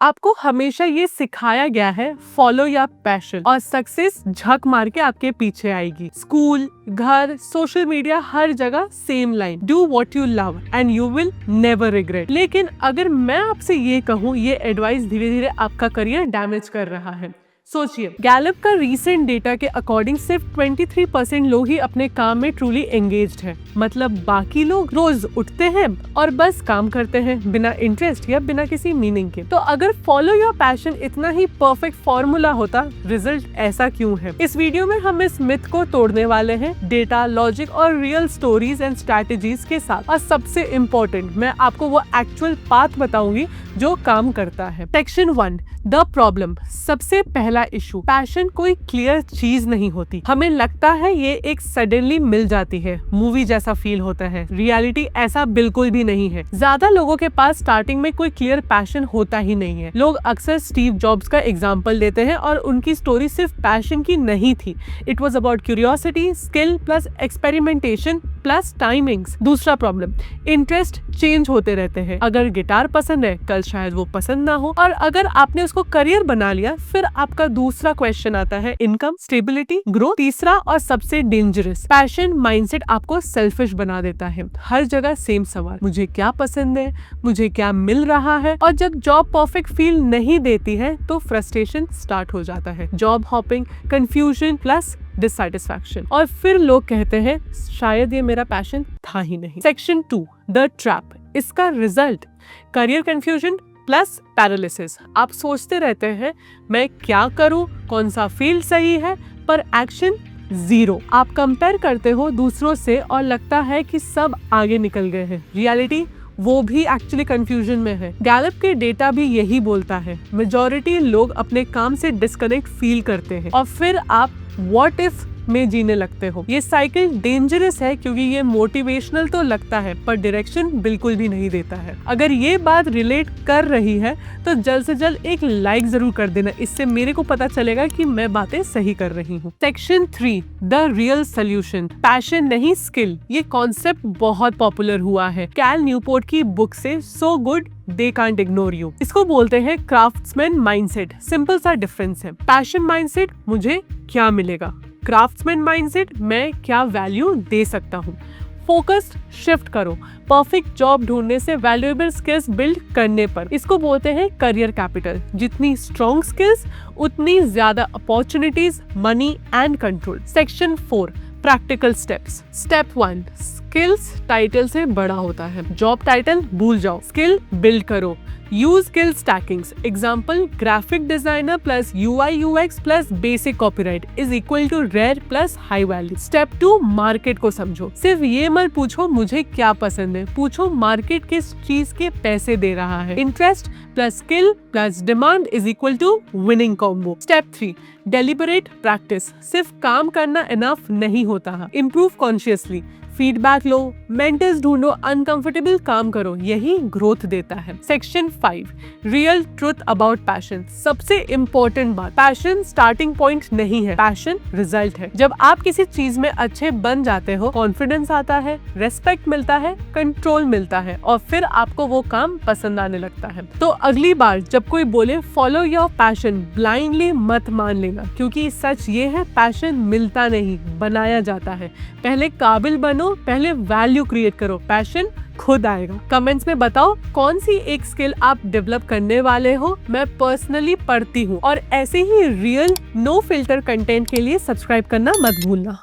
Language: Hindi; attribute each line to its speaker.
Speaker 1: आपको हमेशा ये सिखाया गया है फॉलो या पैशन और सक्सेस झक मार के आपके पीछे आएगी। स्कूल, घर, सोशल मीडिया, हर जगह same line, do what you love and you will never regret. लेकिन अगर मैं आपसे ये कहूँ, ये एडवाइस धीरे धीरे आपका करियर डैमेज कर रहा है। सोचिए, गैलप का रीसेंट डेटा के अकॉर्डिंग सिर्फ 23% लोग ही अपने काम में ट्रूली एंगेज्ड हैं। मतलब बाकी लोग रोज उठते हैं और बस काम करते हैं बिना इंटरेस्ट या बिना किसी मीनिंग के। तो अगर फॉलो योर पैशन इतना ही परफेक्ट फॉर्मूला होता, रिजल्ट ऐसा क्यों है? इस वीडियो में हम इस मिथ को तोड़ने वाले हैं डेटा, लॉजिक और रियल स्टोरीज एंड स्ट्रैटेजीज के साथ। और सबसे इम्पोर्टेंट, मैं आपको वो एक्चुअल पाथ बताऊंगी जो काम करता है। Section 1, the problem. सबसे पहला इशू, पैशन कोई क्लियर चीज नहीं होती। हमें लगता है ये एक सडनली मिल जाती है, मूवी जैसा फील होता है। रियलिटी ऐसा बिल्कुल भी नहीं है। ज्यादा लोगों के पास स्टार्टिंग में कोई क्लियर पैशन होता ही नहीं है। लोग अक्सर स्टीव जॉब्स का एग्जाम्पल देते हैं और उनकी स्टोरी सिर्फ पैशन की नहीं थी। It was about curiosity, skill plus experimentation plus timings. दूसरा प्रॉब्लम, इंटरेस्ट चेंज होते रहते हैं। अगर गिटार पसंद है, कल शायद वो पसंद ना हो। और अगर आपने उसको करियर बना लिया, फिर आपका दूसरा क्वेश्चन आता है इनकम, स्टेबिलिटी, ग्रोथ। तीसरा और सबसे डेंजरस, पैशन माइंडसेट आपको सेल्फिश बना देता है। हर जगह सेम सवाल, मुझे क्या पसंद है, मुझे क्या मिल रहा है। और जब जॉब परफेक्ट फील नहीं देती है तो फ्रस्ट्रेशन स्टार्ट हो जाता है। Job hopping, confusion plus dissatisfaction. और फिर लोग कहते हैं शायद ये मेरा पैशन था ही नहीं। Section 2, the trap. इसका result, career confusion plus paralysis. आप सोचते रहते हैं मैं क्या करूं, कौन सा फील्ड सही है, पर एक्शन जीरो। आप कंपेयर करते हो दूसरों से और लगता है कि सब आगे निकल गए हैं। रियलिटी वो भी एक्चुअली कंफ्यूजन में है। गैलप के डेटा भी यही बोलता है, मेजॉरिटी लोग अपने काम से डिस्कनेक्ट फील करते हैं और फिर आप व्हाट इफ में जीने लगते हो। ये साइकिल डेंजरस है क्योंकि ये मोटिवेशनल तो लगता है पर डायरेक्शन बिल्कुल भी नहीं देता है। अगर ये बात रिलेट कर रही है तो जल्द से जल्द एक लाइक जरूर कर देना, इससे मेरे को पता चलेगा कि मैं बातें सही कर रही हूँ। Section 3, the real solution. Passion नहीं स्किल, ये कॉन्सेप्ट बहुत पॉपुलर हुआ है कैल न्यूपोर्ट की बुक से, so good they can't ignore you. इसको बोलते हैं क्राफ्ट्समैन माइंडसेट। सिंपल सा डिफरेंस है। पैशन माइंडसेट, मुझे क्या मिलेगा। क्राफ्ट्समैन माइंडसेट, मैं क्या वैल्यू दे सकता हूँ। फोकस्ड शिफ्ट करो, परफेक्ट जॉब ढूंढने से वैल्यूएबल स्किल्स बिल्ड करने पर। इसको बोलते हैं करियर कैपिटल। जितनी स्ट्रॉन्ग स्किल्स उतनी ज्यादा opportunities, money and control. Section 4, practical steps. Step 1, skills title से बड़ा होता है। जॉब टाइटल भूल जाओ, स्किल बिल्ड करो। Use skill stackings. Example, graphic designer plus UI UX plus basic copyright is equal to rare plus high value. Step 2, market को समझो। सिर्फ ये मत पूछो मुझे क्या पसंद है, पूछो मार्केट किस चीज के पैसे दे रहा है। Interest plus skill plus demand is equal to winning combo. Step 3, deliberate practice. सिर्फ काम करना इनफ नहीं होता, इम्प्रूव कॉन्शियसली। फीडबैक लो, मेंटर्स ढूंढो, अनकंफर्टेबल काम करो, यही ग्रोथ देता है। Section 5, real truth about passion. सबसे इंपॉर्टेंट बात, पैशन स्टार्टिंग पॉइंट नहीं है, पैशन रिजल्ट है। जब आप किसी चीज में अच्छे बन जाते हो, कॉन्फिडेंस आता है, रेस्पेक्ट मिलता है, कंट्रोल मिलता है और फिर आपको वो काम पसंद आने लगता है। तो अगली बार जब कोई बोले फॉलो योर पैशन, ब्लाइंडली मत मान लेना, क्योंकि सच ये है पैशन मिलता नहीं, बनाया जाता है। पहले काबिल बनो, पहले वैल्यू क्रिएट करो, पैशन खुद आएगा। कमेंट्स में बताओ कौन सी एक स्किल आप डेवलप करने वाले हो। मैं पर्सनली पढ़ती हूँ और ऐसे ही रियल नो फिल्टर कंटेंट के लिए सब्सक्राइब करना मत भूलना।